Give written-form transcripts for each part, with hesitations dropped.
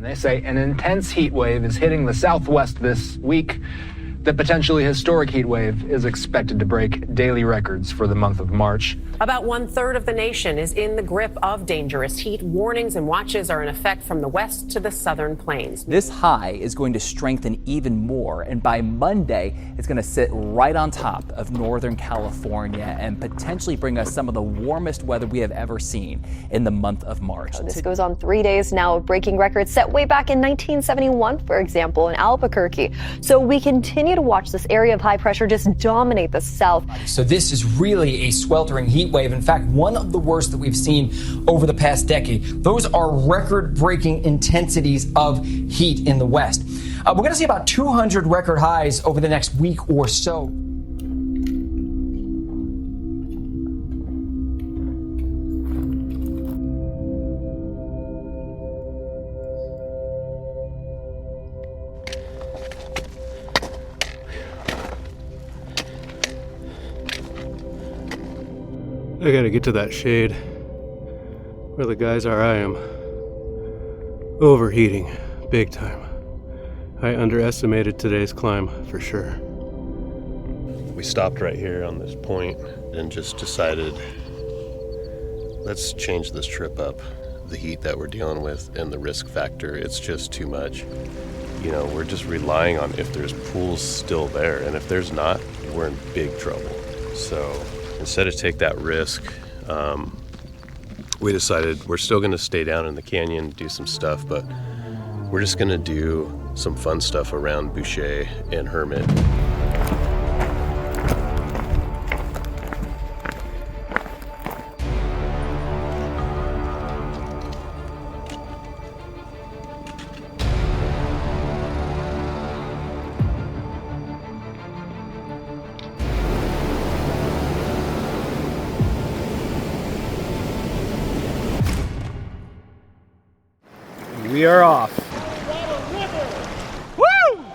They say an intense heat wave is hitting the Southwest this week. The potentially historic heat wave is expected to break daily records for the month of March. About 1/3 of the nation is in the grip of dangerous heat. Warnings and watches are in effect from the west to the southern plains. This high is going to strengthen even more, and by Monday, it's going to sit right on top of Northern California and potentially bring us some of the warmest weather we have ever seen in the month of March. This goes on 3 days now of breaking records set way back in 1971, for example, in Albuquerque. So we continue to watch this area of high pressure just dominate the south. So this is really a sweltering heat wave. In fact, one of the worst that we've seen over the past decade. Those are record-breaking intensities of heat in the West. We're going to see about 200 record highs over the next week or so. I gotta get to that shade. Where the guys are, I am overheating big time. I underestimated today's climb for sure. We stopped right here on this point and just decided, let's change this trip up. The heat that we're dealing with and the risk factor, it's just too much. You know, we're just relying on if there's pools still there, and if there's not, we're in big trouble. So instead of take that risk, we decided we're still going to stay down in the canyon, do some stuff, but we're just going to do some fun stuff around Boucher and Hermit. We are off. Woo!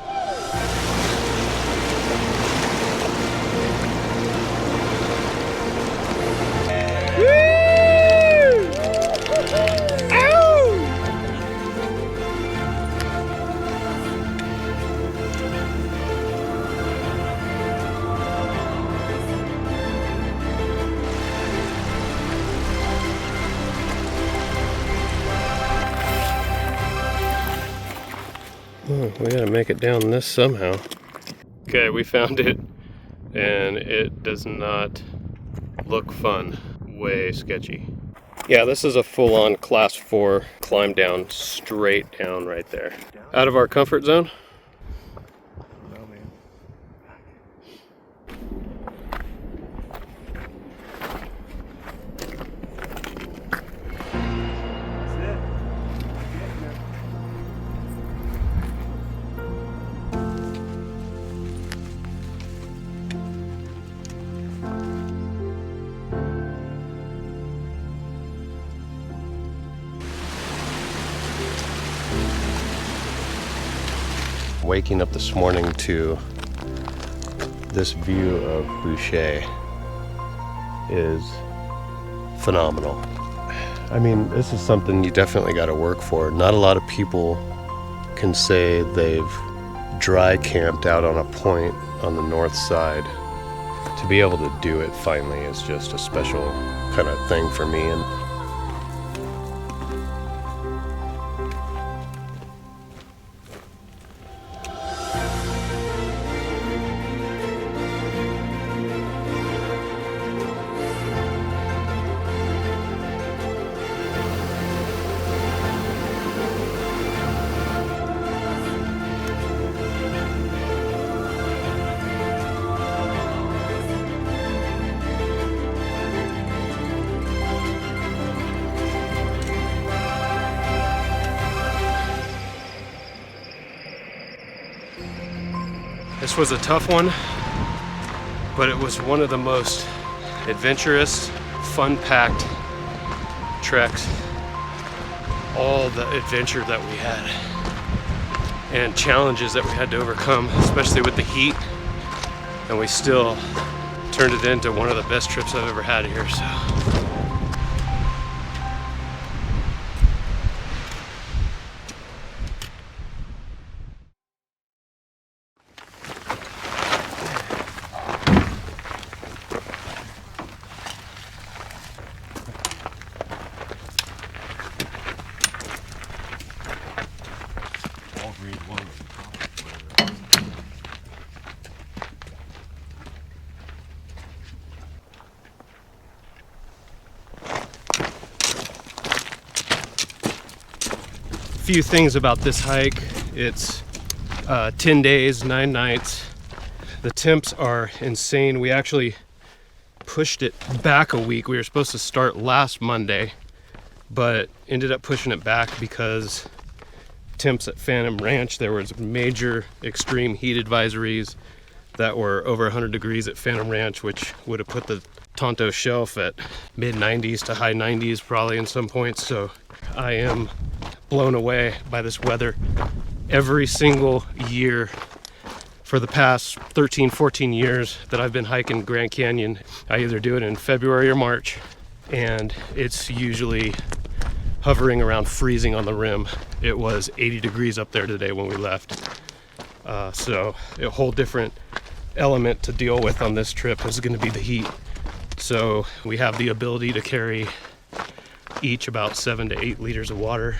We gotta make it down this somehow. Okay, we found it, and it does not look fun. Way sketchy. Yeah, this is a full-on class 4 climb down, straight down right there. Out of our comfort zone. Waking up this morning to this view of Boucher is phenomenal. I mean, this is something you definitely got to work for. Not a lot of people can say they've dry camped out on a point on the north side. To be able to do it finally is just a special kind of thing for me. And This was a tough one, but it was one of the most adventurous, fun-packed treks. All the adventure that we had and challenges that we had to overcome, especially with the heat, and we still turned it into one of the best trips I've ever had here. So. few things about this hike. It's 10 days, 9 nights. The temps are insane. We actually pushed it back a week. We were supposed to start last Monday, but ended up pushing it back because temps at Phantom Ranch, there was major extreme heat advisories that were over 100 degrees at Phantom Ranch, which would have put the Tonto Shelf at mid 90s to high 90s probably in some points. So I am blown away by this weather. Every single year for the past 13, 14 years that I've been hiking Grand Canyon, I either do it in February or March, and it's usually hovering around freezing on the rim. It was 80 degrees up there today when we left. So a whole different element to deal with on this trip is going to be the heat. So we have the ability to carry each about 7 to 8 liters of water.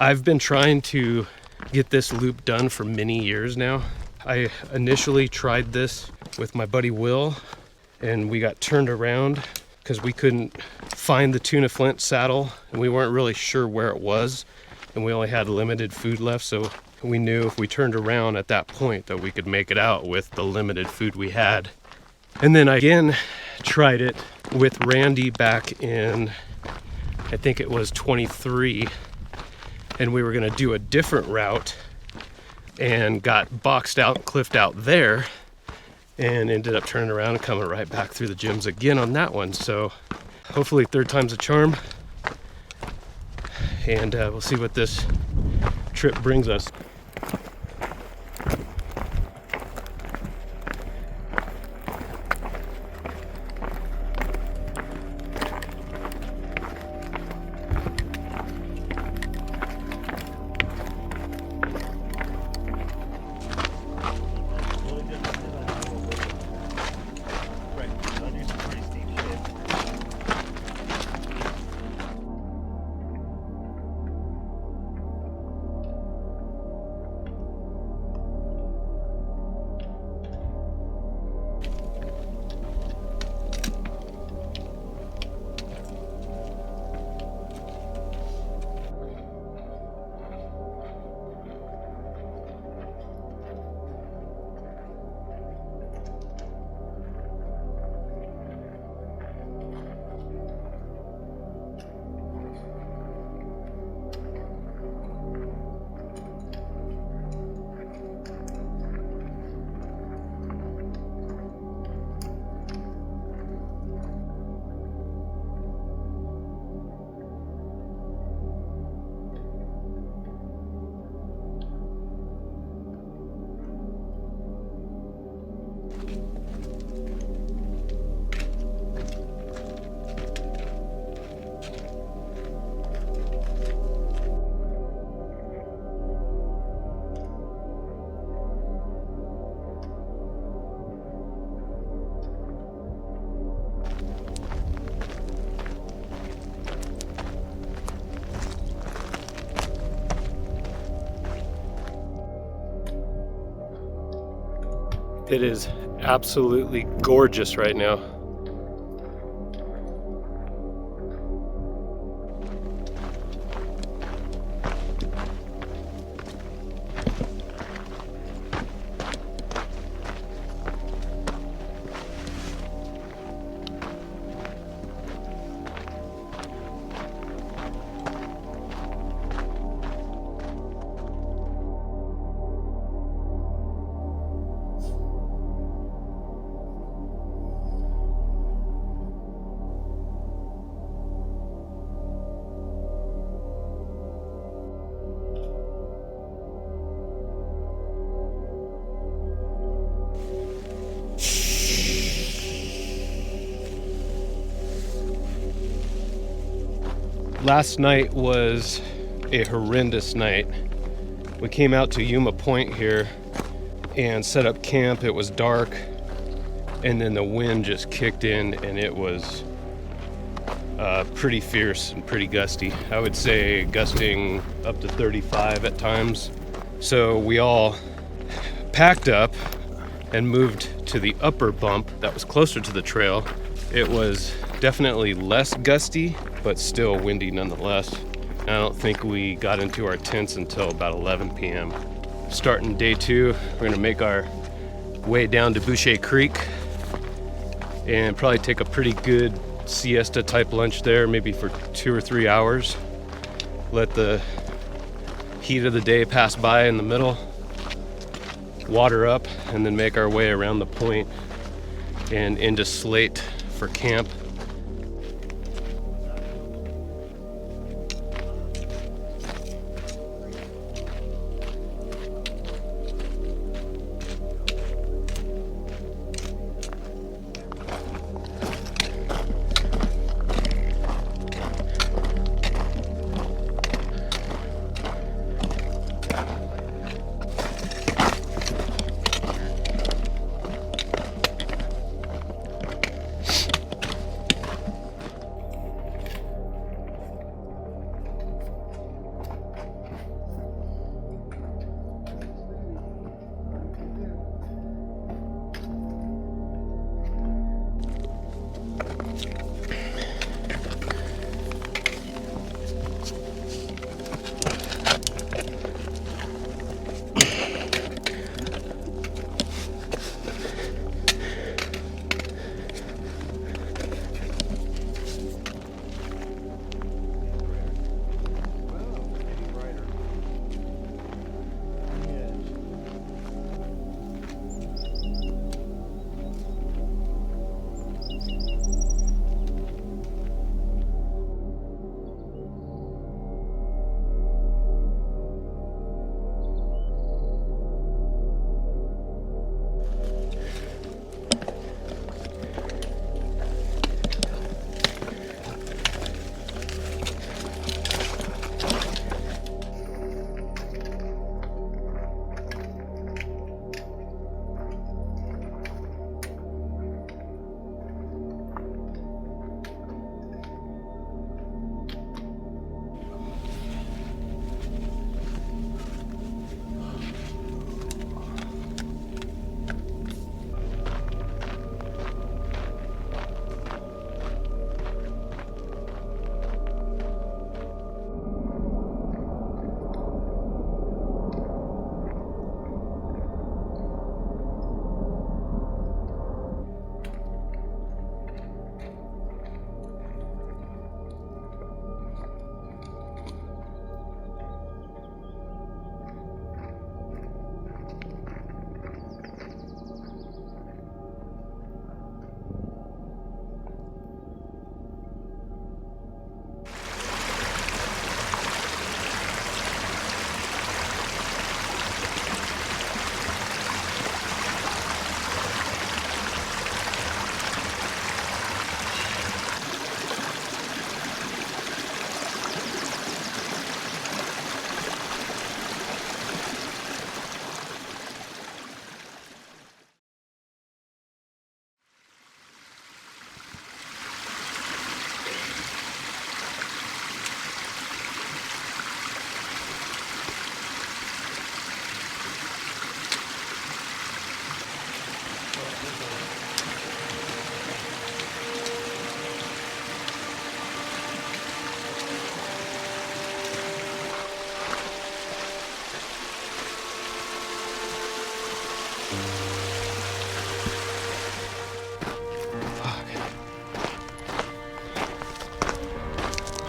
I've been trying to get this loop done for many years now. I initially tried this with my buddy Will, and we got turned around because we couldn't find the Tuna Flint saddle, and we weren't really sure where it was, and we only had limited food left, so we knew if we turned around at that point that we could make it out with the limited food we had. And then I again tried it with Randy back in, I think it was 23, and we were gonna do a different route and got boxed out, cliffed out there, and ended up turning around and coming right back through the gyms again on that one. So hopefully third time's a charm, and we'll see what this trip brings us. It is absolutely gorgeous right now. Last night was a horrendous night. We came out to Yuma Point here and set up camp. It was dark, and then the wind just kicked in, and it was pretty fierce and pretty gusty. I would say gusting up to 35 at times. So we all packed up and moved to the upper bump that was closer to the trail. It was definitely less gusty, but still windy nonetheless. I don't think we got into our tents until about 11 p.m. Starting day 2, we're gonna make our way down to Boucher Creek and probably take a pretty good siesta type lunch there, maybe for 2 or 3 hours. Let the heat of the day pass by in the middle, water up, and then make our way around the point and into Slate for camp.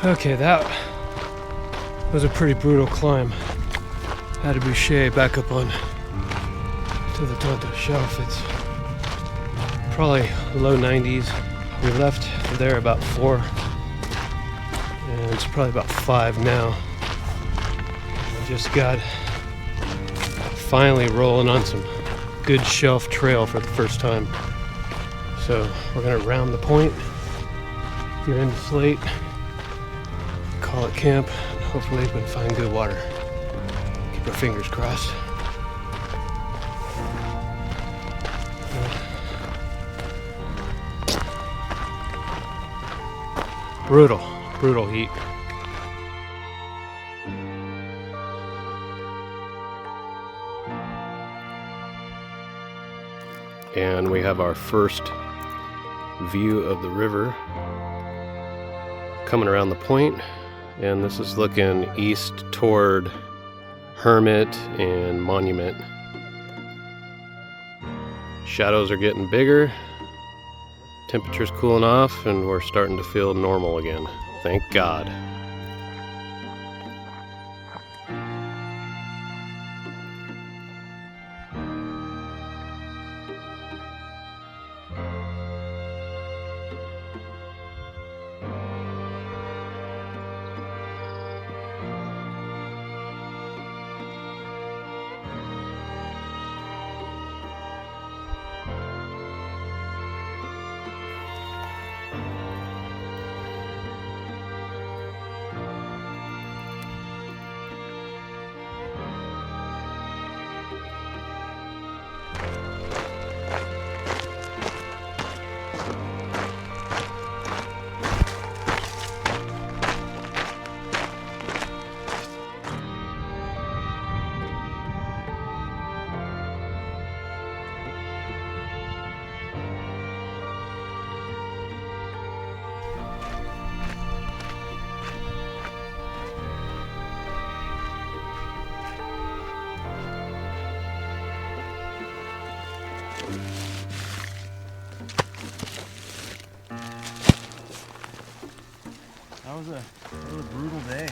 Okay, that was a pretty brutal climb out of Boucher back up on to the Tonto Shelf. It's probably low 90s. We left there about 4, and it's probably about 5 now. We just got finally rolling on some good shelf trail for the first time. So we're gonna round the point, get into Slate, call it camp, and hopefully we can find good water. Keep our fingers crossed. Brutal heat. And we have our first view of the river coming around the point. And this is looking east toward Hermit and Monument. Shadows are getting bigger, temperature's cooling off, and we're starting to feel normal again. Thank God. That was a brutal day.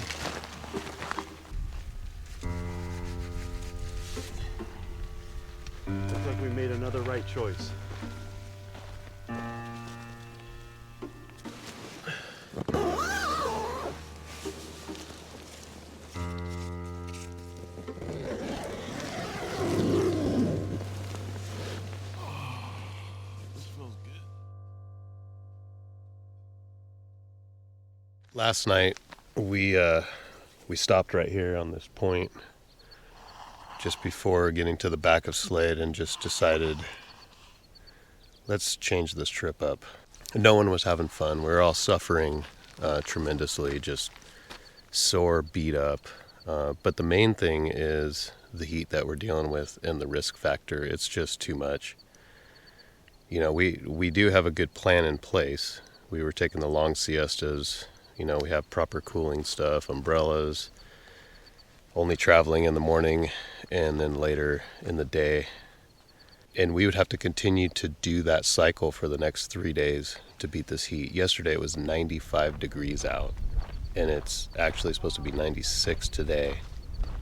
Looks like we made another right choice. Last night we stopped right here on this point just before getting to the back of Slade and just decided, let's change this trip up. No one was having fun. We were all suffering tremendously, just sore, beat up. But the main thing is the heat that we're dealing with and the risk factor. It's just too much. You know, we do have a good plan in place. We were taking the long siestas. You know, we have proper cooling stuff, umbrellas, only traveling in the morning and then later in the day. And we would have to continue to do that cycle for the next 3 days to beat this heat. Yesterday it was 95 degrees out, and it's actually supposed to be 96 today.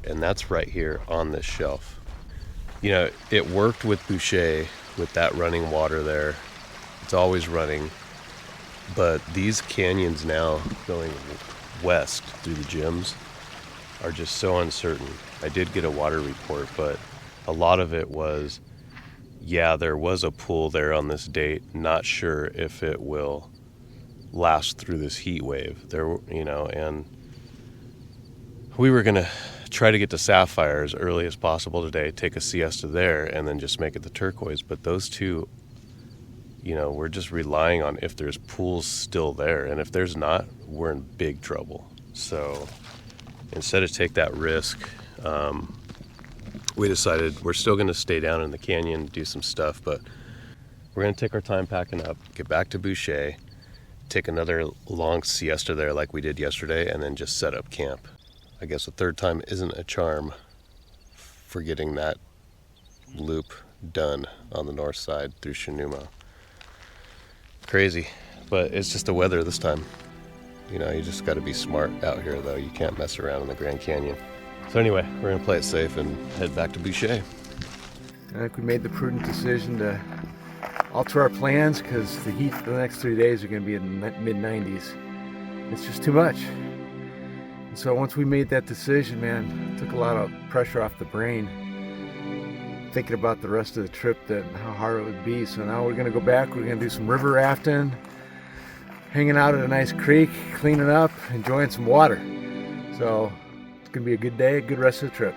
And that's right here on this shelf. You know, it worked with Boucher, with that running water there. It's always running. But these canyons now going west through the gyms are just so uncertain. I did get a water report, but a lot of it was, yeah, there was a pool there on this date. Not sure if it will last through this heat wave. There, you know, and we were gonna try to get to Sapphire as early as possible today, take a siesta there, and then just make it the Turquoise. But those two, you know, we're just relying on if there's pools still there. And if there's not, we're in big trouble. So instead of take that risk, we decided we're still going to stay down in the canyon, do some stuff, but we're going to take our time packing up, get back to Boucher, take another long siesta there like we did yesterday, and then just set up camp. I guess the third time isn't a charm for getting that loop done on the north side through Chenuma. Crazy, but it's just the weather this time. You know, you just got to be smart out here, though. You can't mess around in the Grand Canyon. So anyway, we're going to play it safe and head back to Boucher. I think we made the prudent decision to alter our plans because the heat for the next 3 days are going to be in the mid-90s. It's just too much. And so once we made that decision, man, it took a lot of pressure off the brain. Thinking about the rest of the trip and how hard it would be. So now we're going to go back. We're going to do some river rafting, hanging out at a nice creek, cleaning up, enjoying some water. So it's going to be a good day, a good rest of the trip.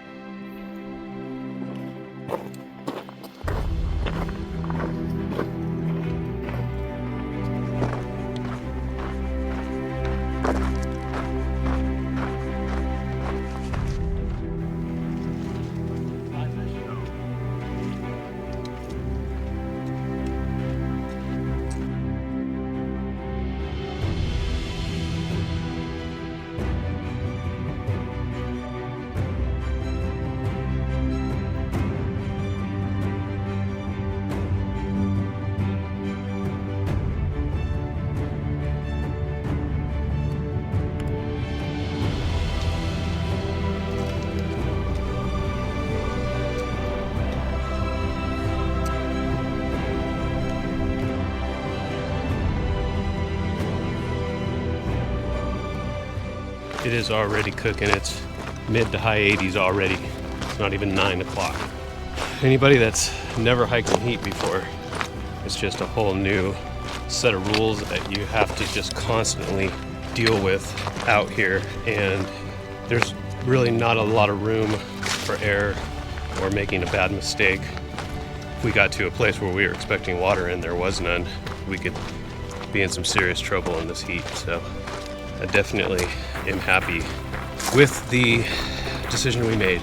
It is already cooking. It's mid to high 80s already. It's not even 9 o'clock. Anybody that's never hiked in heat before, it's just a whole new set of rules that you have to just constantly deal with out here, and there's really not a lot of room for error or making a bad mistake. If we got to a place where we were expecting water and there was none, we could be in some serious trouble in this heat. So I definitely am happy with the decision we made.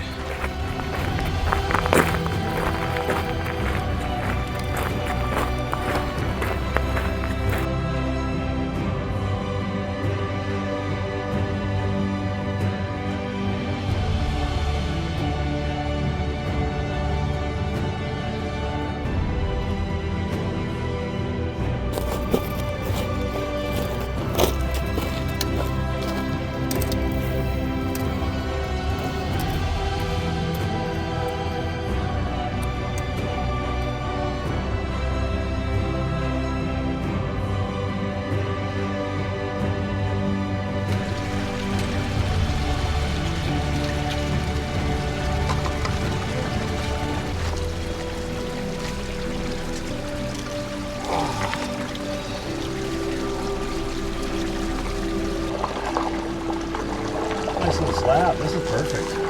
Nice little slab. This is perfect.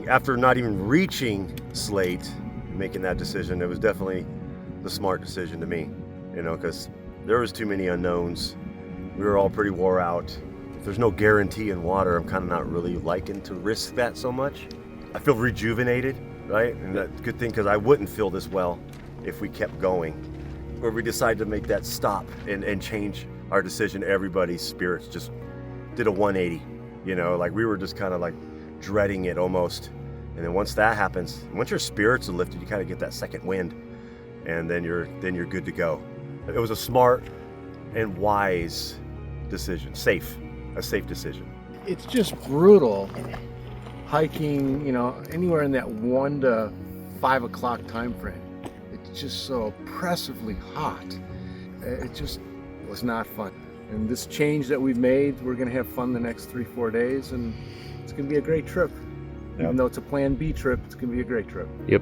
After not even reaching Slate, making that decision, it was definitely the smart decision to me, you know, because there was too many unknowns. We were all pretty wore out. If there's no guarantee in water, I'm kind of not really liking to risk that so much. I feel rejuvenated, right? And that's a good thing, because I wouldn't feel this well if we kept going. Where we decided to make that stop and change our decision, everybody's spirits just did a 180, you know, like we were just kind of like dreading it almost. And then once that happens, once your spirits are lifted, you kind of get that second wind, and then you're good to go. It was a smart and wise decision, a safe decision. It's just brutal hiking, you know, anywhere in that 1 to 5 o'clock time frame. It's just so oppressively hot. It just was not fun. And this change that we've made, we're gonna have fun the next 3-4 days, and it's gonna be a great trip. Even though it's a Plan B trip, it's gonna be a great trip. Yep.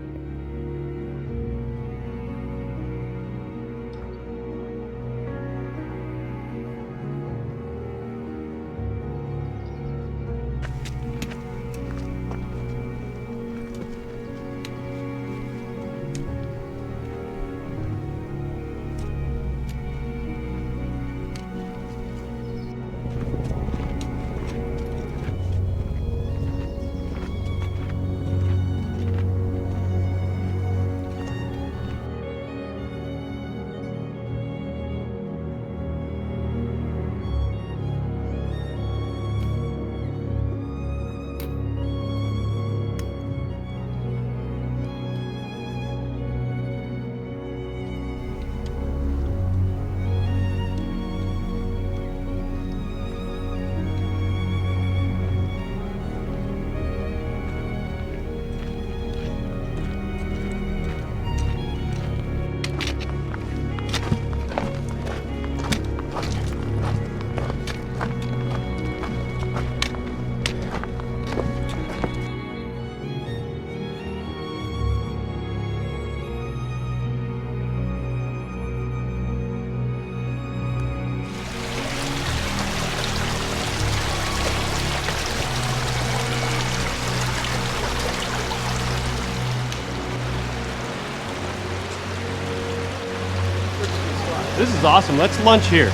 This is awesome. Let's lunch here.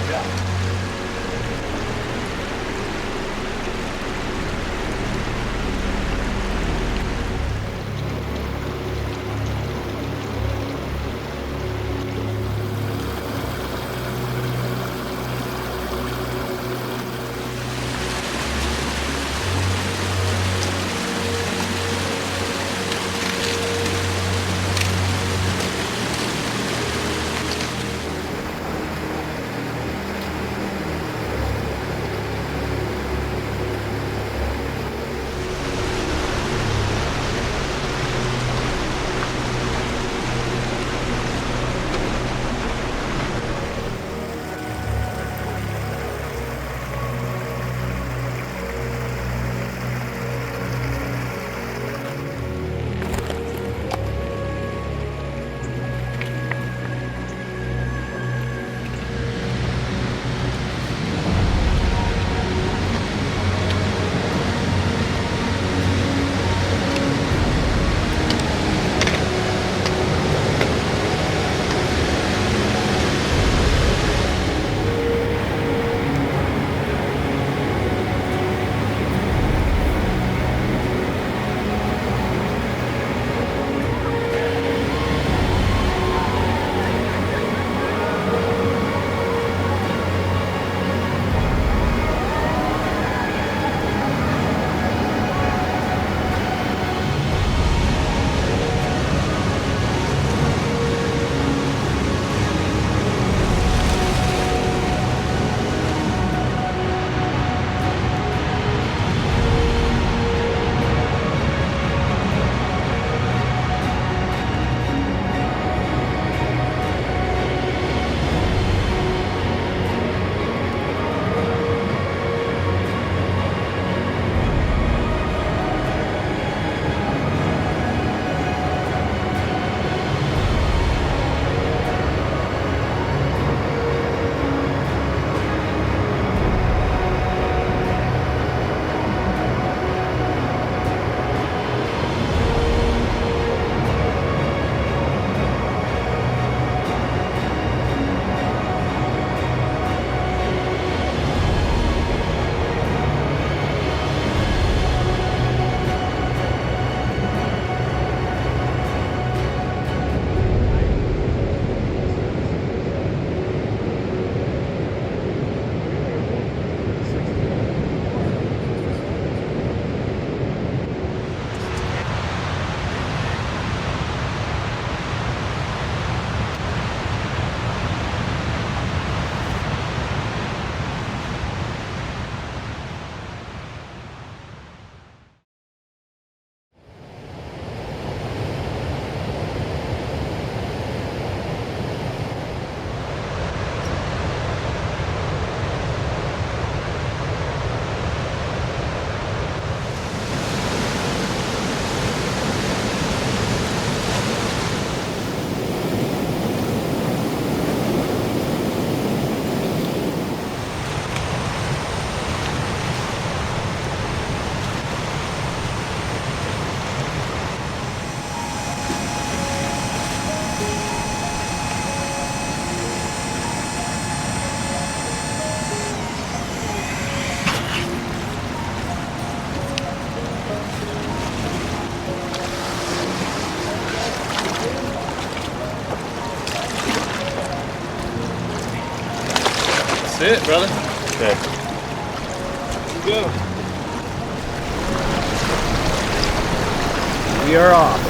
That's it, brother. Okay. Let's go. We are off.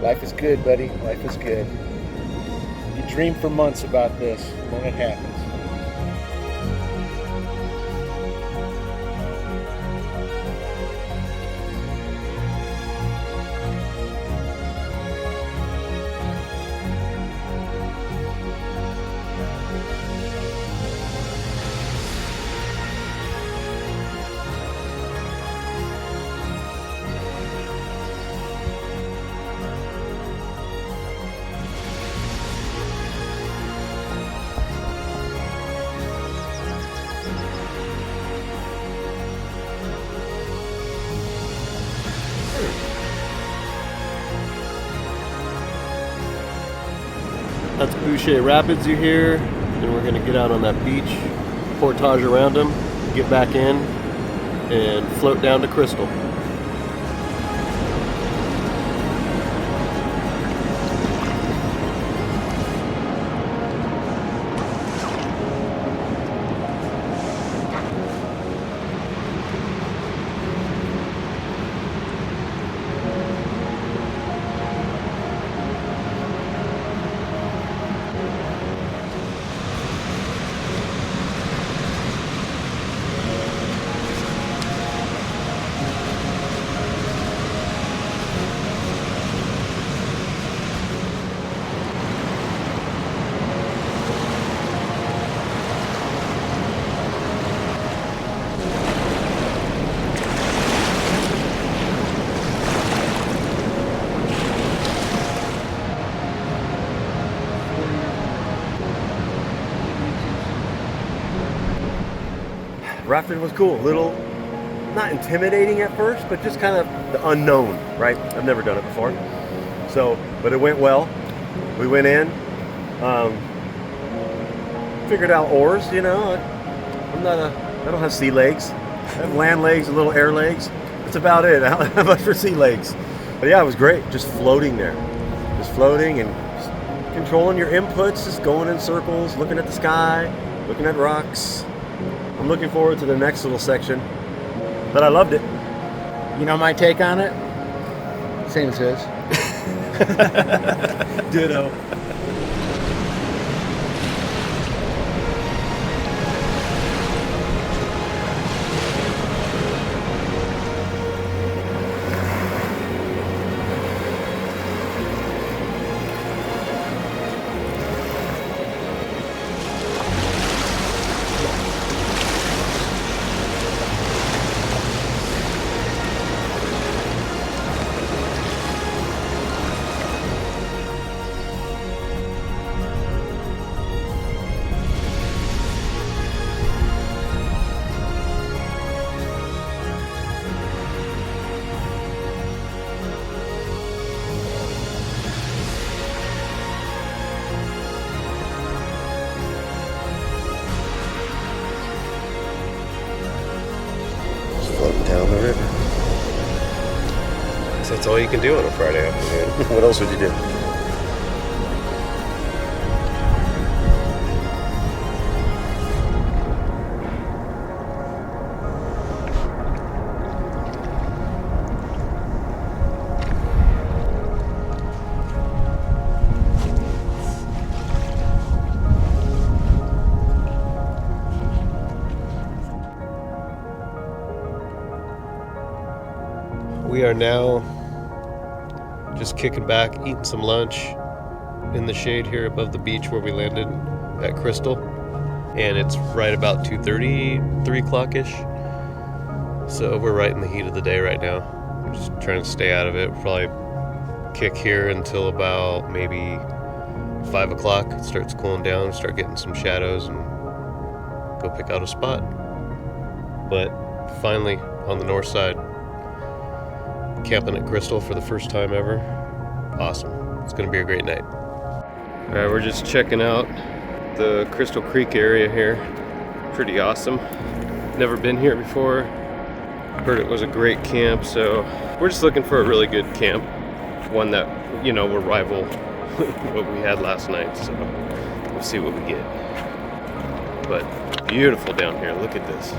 Life is good, buddy. Life is good. You dream for months about this, and then it happens. That's Boucher Rapids you hear. Then we're gonna get out on that beach, portage around them, get back in, and float down to Crystal. Rafting was cool. Little, not intimidating at first, but just kind of the unknown, right? I've never done it before. So, but it went well. We went in, figured out oars, you know. I don't have sea legs. I have land legs and little air legs. That's about it. I don't have much for sea legs. But yeah, it was great. Just floating there. Just floating and just controlling your inputs, just going in circles, looking at the sky, looking at rocks. I'm looking forward to the next little section, but I loved it. You know my take on it? Same as his. Ditto. Down the river. So that's all you can do on a Friday afternoon. What else would you do? We are now just kicking back, eating some lunch in the shade here above the beach where we landed at Crystal. And it's right about 2:30, 3 o'clock-ish. So we're right in the heat of the day right now. We're just trying to stay out of it. We'll probably kick here until about maybe 5 o'clock. It starts cooling down, start getting some shadows, and go pick out a spot. But finally, on the north side, camping at Crystal for the first time ever. Awesome. It's going to be a great night. All right, we're just checking out the Crystal Creek area here. Pretty awesome. Never been here before. Heard it was a great camp, so we're just looking for a really good camp. One that, you know, will rival what we had last night, so we'll see what we get. But beautiful down here. Look at this.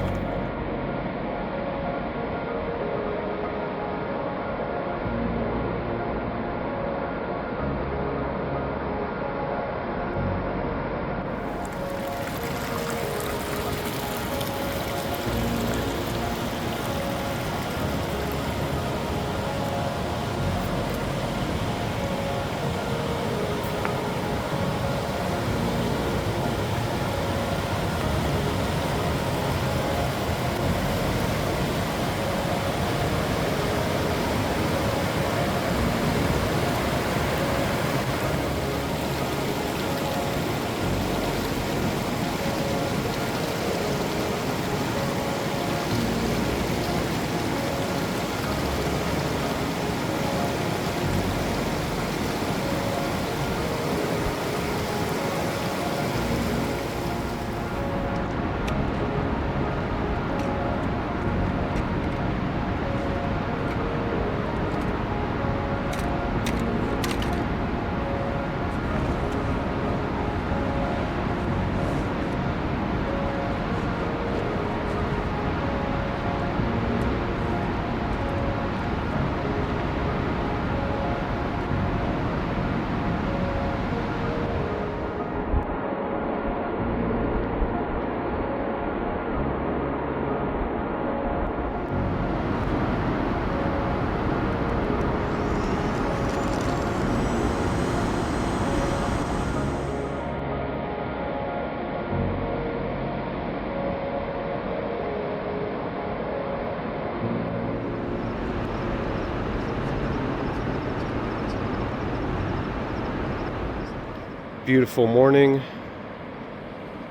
Beautiful morning.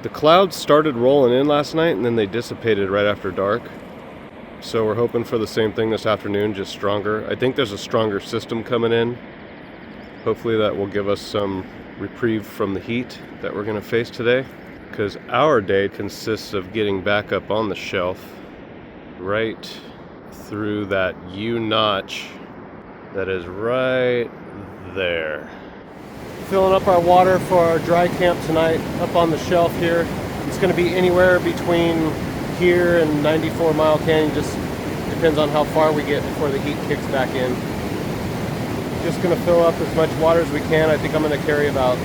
The clouds started rolling in last night and then they dissipated right after dark. So we're hoping for the same thing this afternoon, just stronger. I think there's a stronger system coming in. Hopefully that will give us some reprieve from the heat that we're going to face today, because our day consists of getting back up on the shelf right through that U-notch that is right there. Filling up our water for our dry camp tonight up on the shelf here. It's going to be anywhere between here and 94 Mile Canyon, just depends on how far we get before the heat kicks back in. Just going to fill up as much water as we can. I think I'm going to carry about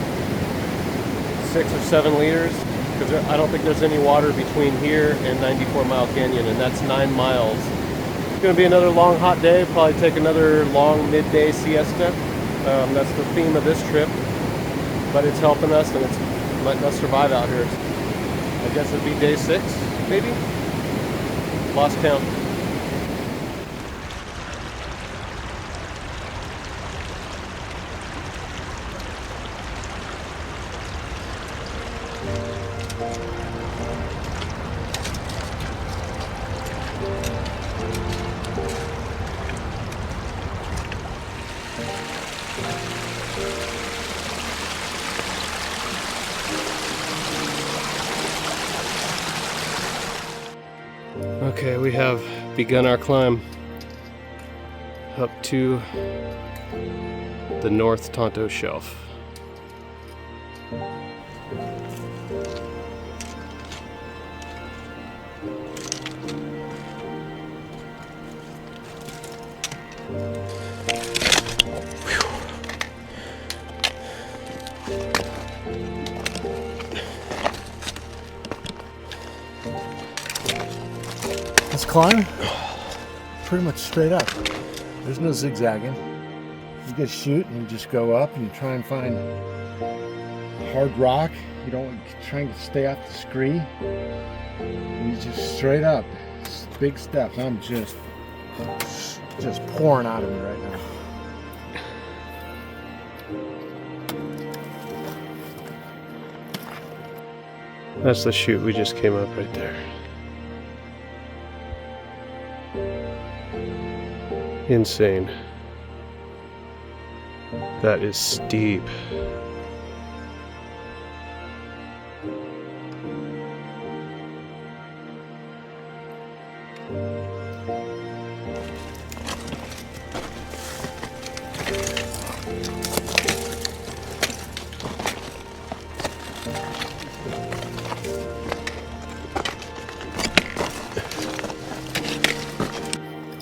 6 or 7 liters, because I don't think there's any water between here and 94 Mile Canyon, and that's 9 miles. It's going to be another long hot day, probably take another long midday siesta. That's the theme of this trip, but it's helping us and it's letting us survive out here. I guess it'd be day 6, maybe? Lost count. Okay, we have begun our climb up to the North Tonto Shelf. This climb, pretty much straight up. There's no zigzagging. You just shoot and you just go up and you try and find hard rock. You don't try and stay off the scree. And you just straight up. It's big steps. I'm just pouring out of me right now. That's the chute we just came up right there. Insane. That is steep.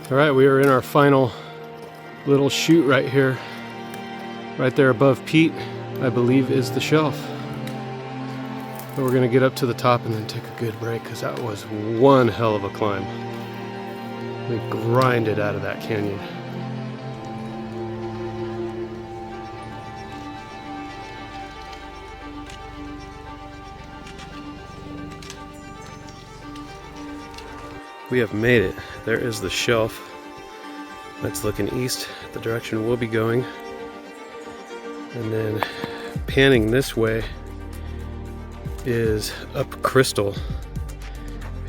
All right, we are in our final little chute right here. Right there above Pete, I believe, is the shelf. But we're gonna get up to the top and then take a good break, because that was one hell of a climb. We grinded out of that canyon. We have made it. There is the shelf. That's looking east, the direction we'll be going. And then panning this way is up Crystal.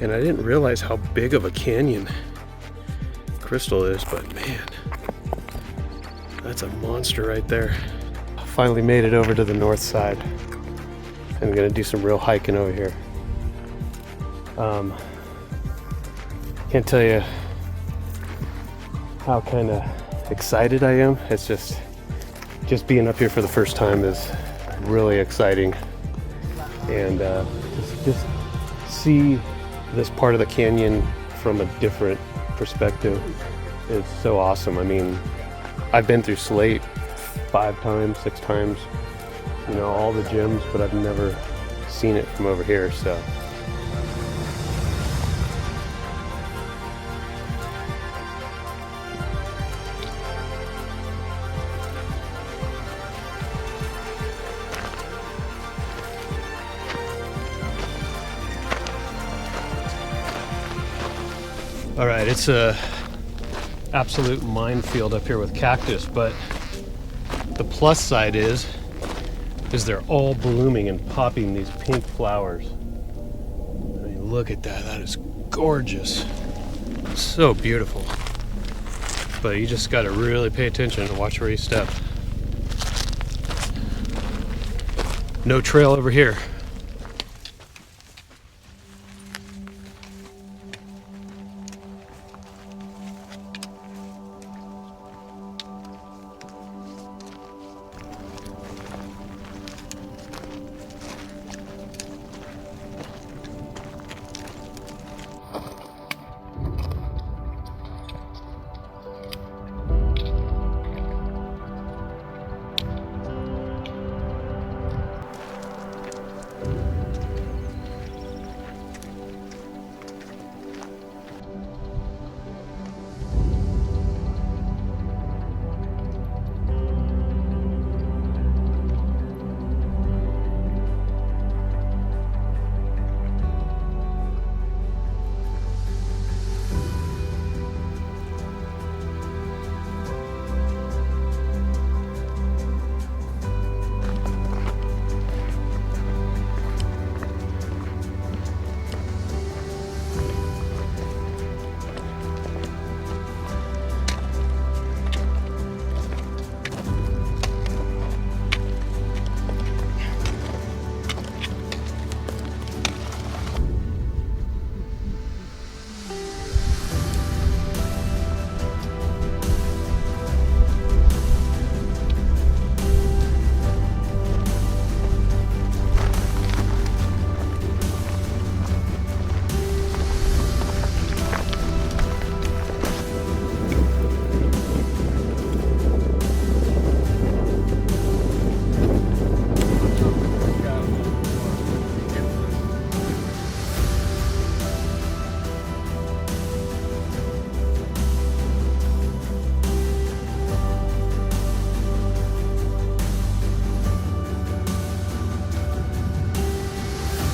And I didn't realize how big of a canyon Crystal is, but man, that's a monster right there. I finally made it over to the north side. I'm gonna do some real hiking over here. Can't tell you how kind of excited I am. It's just being up here for the first time is really exciting, and just see this part of the canyon from a different perspective is so awesome. I mean, I've been through Slate 5 times, 6 times, you know, all the gyms, but I've never seen it from over here, so. All right, it's a absolute minefield up here with cactus, but the plus side is is they're all blooming and popping these pink flowers. I mean, look at that. That is gorgeous. So beautiful. But you just got to really pay attention and watch where you step. No trail over here.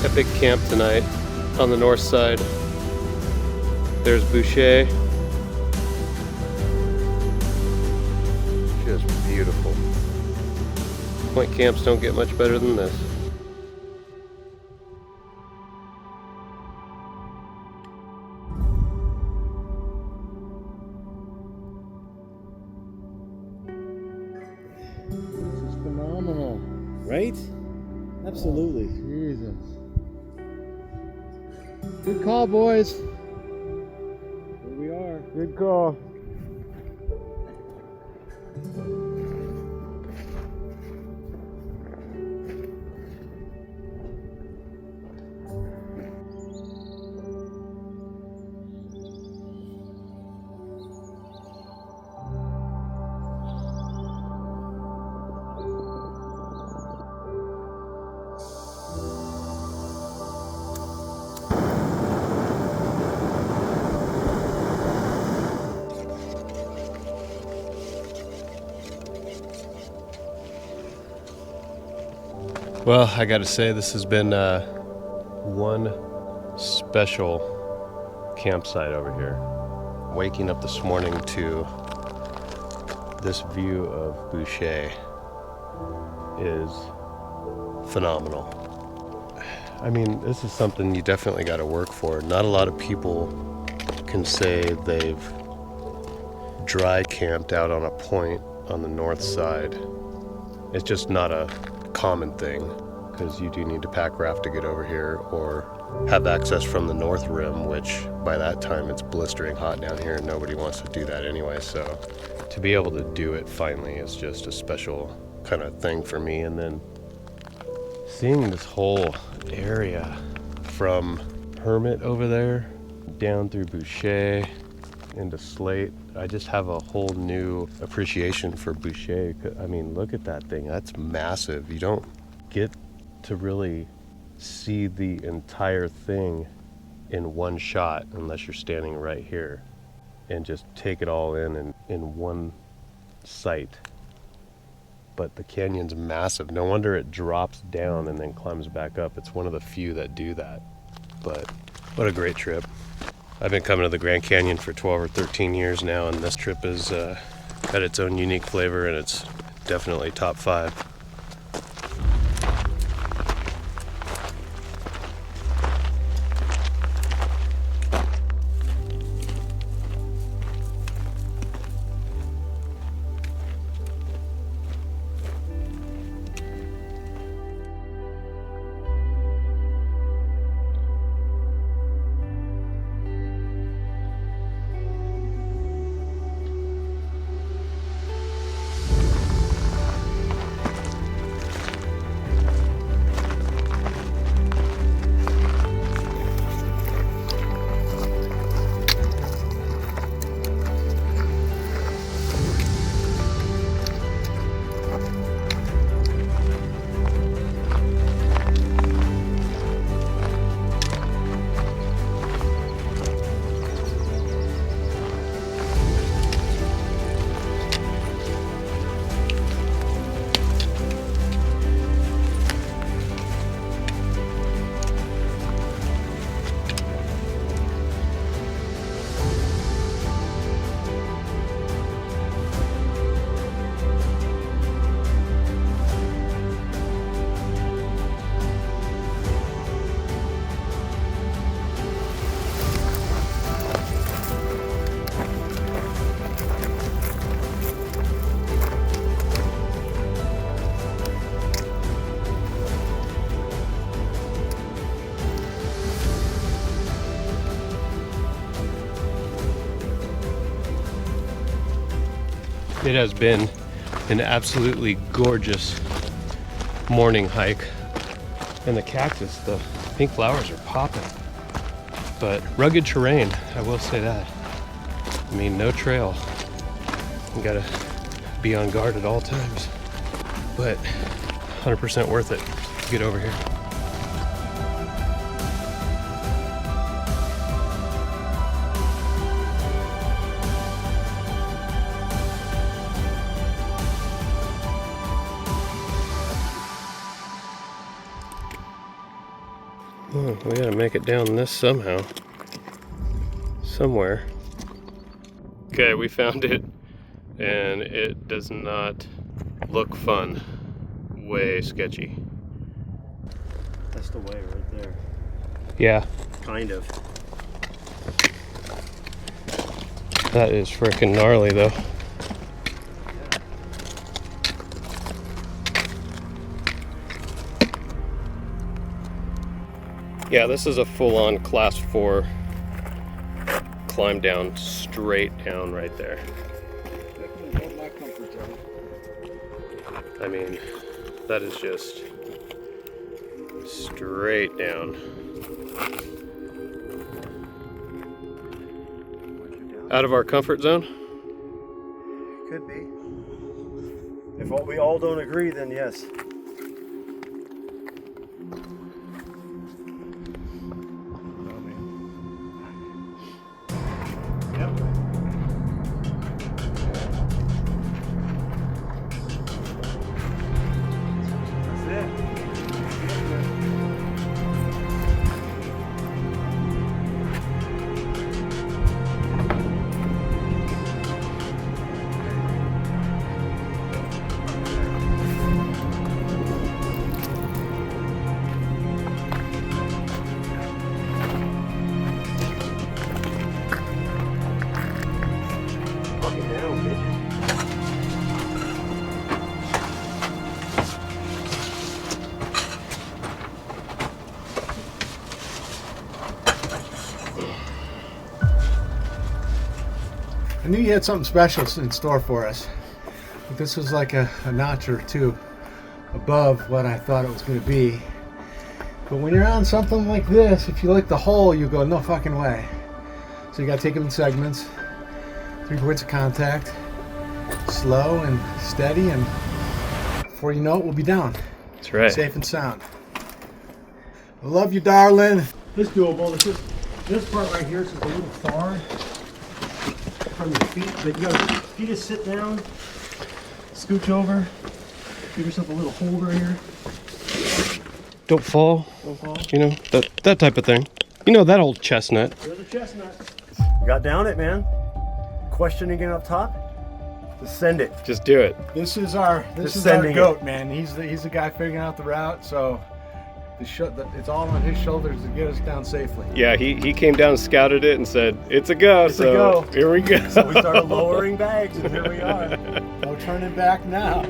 Epic camp tonight on the north side. There's Boucher. Just beautiful. Point camps don't get much better than this. This is phenomenal, right? Absolutely. Jesus. Good call, boys. Here we are. Good call. Well, I gotta say, this has been one special campsite over here. Waking up this morning to this view of Boucher is phenomenal. I mean, this is something you definitely gotta work for. Not a lot of people can say they've dry camped out on a point on the north side. It's just not a common thing, because you do need to pack raft to get over here or have access from the north rim, which by that time it's blistering hot down here and nobody wants to do that anyway. So to be able to do it finally is just a special kind of thing for me. And then seeing this whole area from Hermit over there down through Boucher into Slate, I just have a whole new appreciation for Boucher. I mean, look at that thing. That's massive. You don't get to really see the entire thing in one shot unless you're standing right here and just take it all in one sight. But the canyon's massive. No wonder it drops down and then climbs back up. It's one of the few that do that. But what a great trip. I've been coming to the Grand Canyon for 12 or 13 years now, and this trip has got its own unique flavor, and it's definitely top 5. It has been an absolutely gorgeous morning hike. And the cactus, the pink flowers are popping. But rugged terrain, I will say that. I mean, no trail. You gotta be on guard at all times. But 100% worth it to get over here. Oh, we gotta make it down this somehow. Somewhere. Okay, we found it, and it does not look fun. Way sketchy. That's the way right there. Yeah, Kind of. that is freaking gnarly though. Yeah, this is a full-on class 4 climb down, straight down right there. I mean, that is just straight down. Out of our comfort zone? Could be. If we all don't agree, then yes. I knew you had something special in store for us, but this was like a notch or two above what I thought it was going to be. But when you're on something like this, if you like the hole, you go, no fucking way. So you got to take them in segments, 3 points of contact, slow and steady, and before you know it, we'll be down. That's right. Safe and sound. I love you, darling. It's doable. This part right here is just a little far from your feet, but if you just sit down, scooch over, give yourself a little holder here. Don't fall. Don't fall. You know, that type of thing. You know, that old chestnut. There's a chestnut. You got down it, man. Questioning it up top? Just send it. Just do it. This is our goat, man. He's the guy figuring out the route, so it's all on his shoulders to get us down safely. Yeah, he came down, scouted it, and said, it's a go. It's a go. Here we go. So we started lowering bags, and here we are. No turning back now.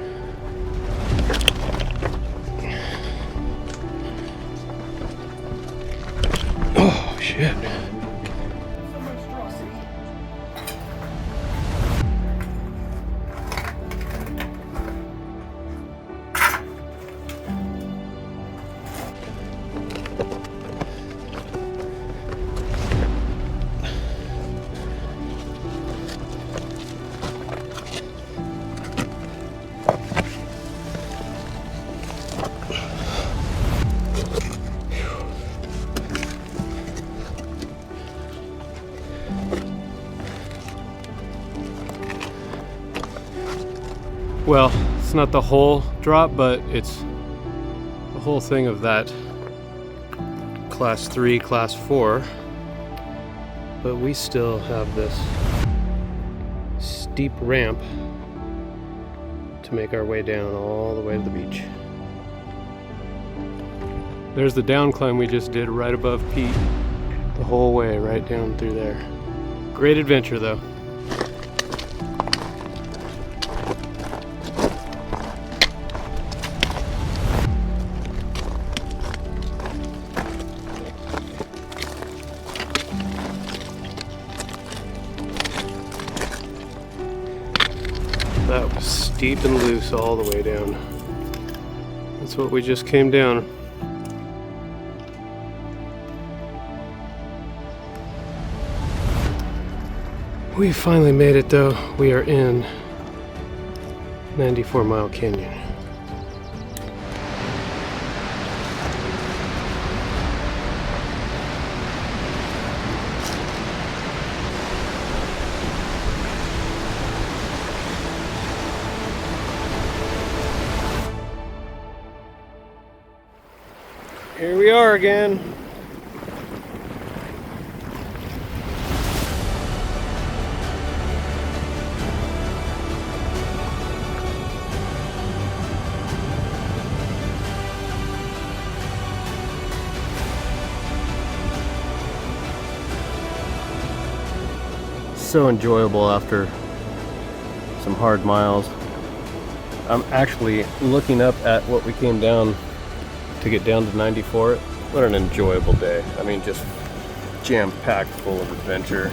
Oh, shit. Well, it's not the whole drop, but it's the whole thing of that class 3, class 4. But we still have this steep ramp to make our way down all the way to the beach. There's the down climb we just did right above Pete, the whole way right down through there. Great adventure though. Steep and loose all the way down. That's what we just came down. We finally made it though. We are in 94 Mile Canyon. Here we are again. So enjoyable after some hard miles. I'm actually looking up at what we came down to get down to 94. What an enjoyable day. I mean, just jam-packed full of adventure.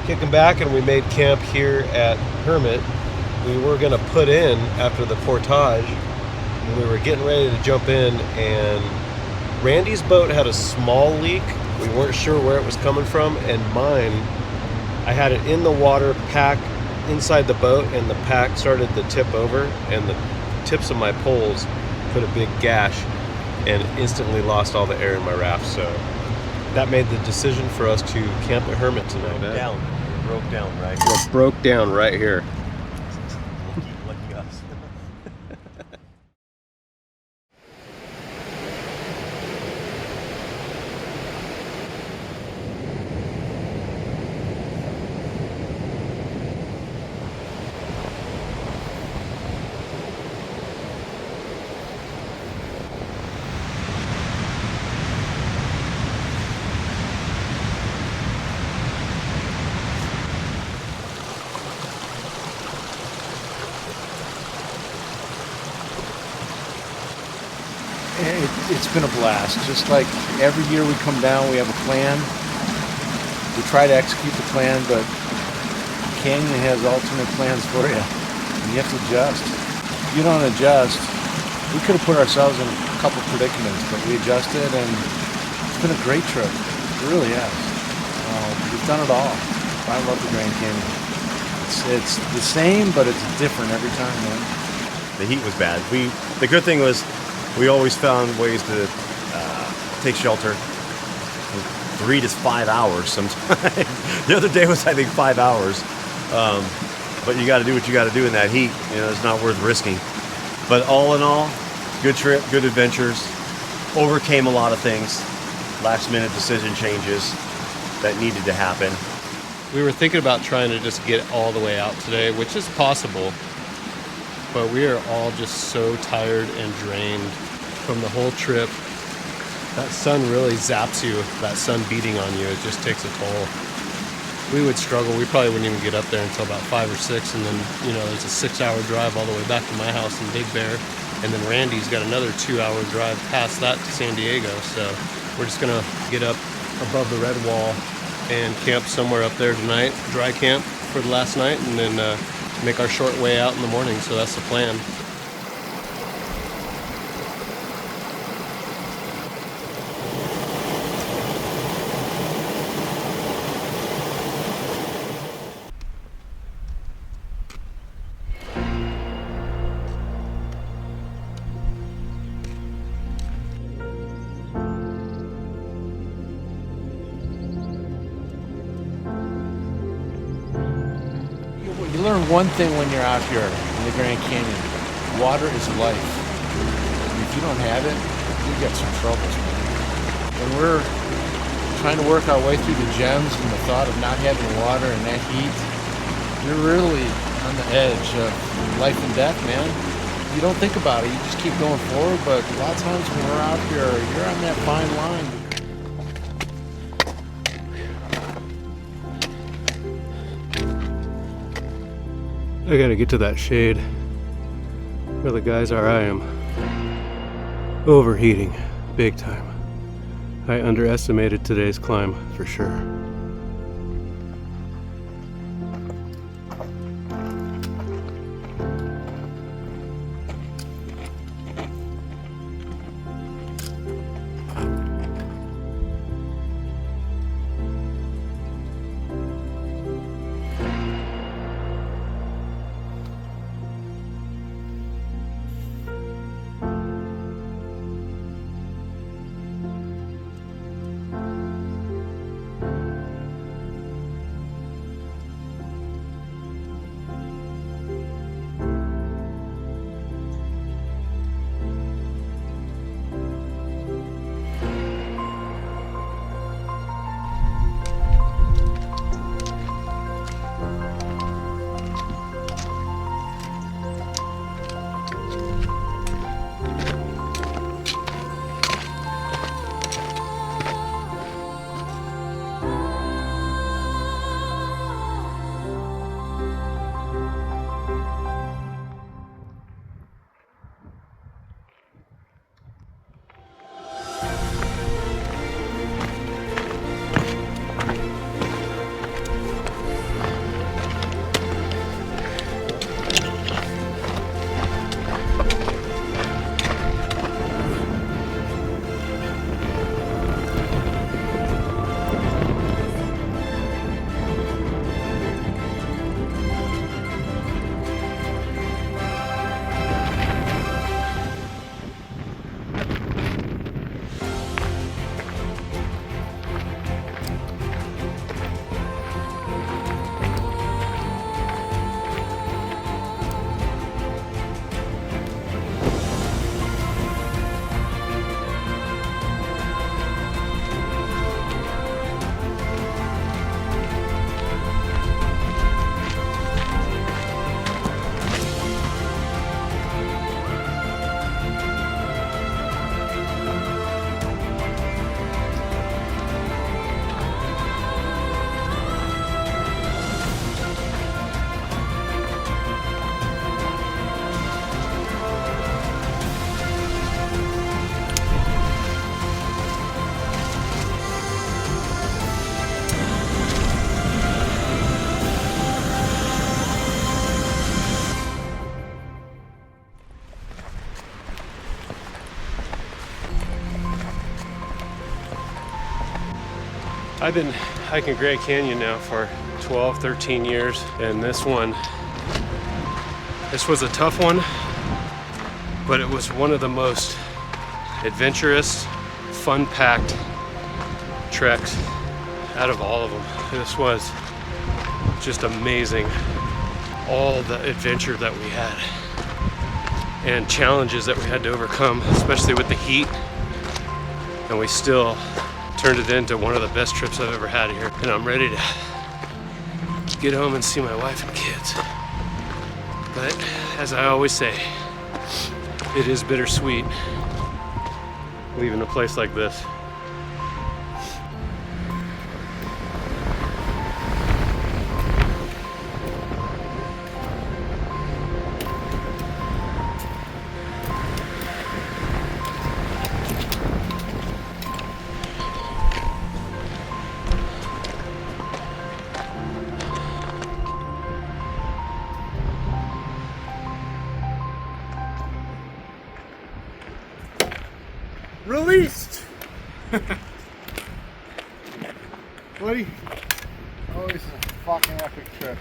Kicking back, and we made camp here at Hermit. We were gonna put in after the portage, and we were getting ready to jump in, and Randy's boat had a small leak. We weren't sure where it was coming from, and mine, I had it in the water, pack inside the boat, and the pack started to tip over, and the tips of my poles put a big gash and instantly lost all the air in my raft. So that made the decision for us to camp at Hermit tonight. Broke down, right? It broke down right here. Lucky us. It's been a blast. Just like every year we come down, we have a plan. We try to execute the plan, but Canyon has alternate plans for you, and you have to adjust. If you don't adjust, we could have put ourselves in a couple predicaments, but we adjusted, and it's been a great trip. It really has. We've done it all. I love the Grand Canyon. It's the same, but it's different every time, man. The heat was bad. The good thing was we always found ways to take shelter. 3 to 5 hours sometimes. The other day was, I think, 5 hours. But you got to do what you got to do in that heat. You know, it's not worth risking. But all in all, good trip, good adventures. Overcame a lot of things. Last minute decision changes that needed to happen. We were thinking about trying to just get all the way out today, which is possible. But we are all just so tired and drained from the whole trip. That sun really zaps you. That sun beating on you, it just takes a toll. We would struggle. We probably wouldn't even get up there until about 5 or 6, and then, you know, there's a 6-hour drive all the way back to my house in Big Bear, and then Randy's got another 2-hour drive past that to San Diego. So we're just gonna get up above the red wall and camp somewhere up there tonight, dry camp for the last night, and then make our short way out in the morning. So that's the plan. You learn one thing when you're out here in the Grand Canyon. Water is life. If you don't have it, you get some troubles. When we're trying to work our way through the gems and the thought of not having water and that heat, you're really on the edge of life and death, man. you don't think about it. You just keep going forward. But a lot of times when we're out here, you're on that fine line. I gotta get to that shade where the guys are. I am overheating big time. I underestimated today's climb for sure. I've been hiking Grand Canyon now for 12, 13 years, and this was a tough one, but it was one of the most adventurous, fun-packed treks out of all of them. This was just amazing, all the adventure that we had and challenges that we had to overcome, especially with the heat, and we still turned it into one of the best trips I've ever had here. And I'm ready to get home and see my wife and kids. But as I always say, it is bittersweet leaving a place like this. Released! Buddy, always a fucking epic trip.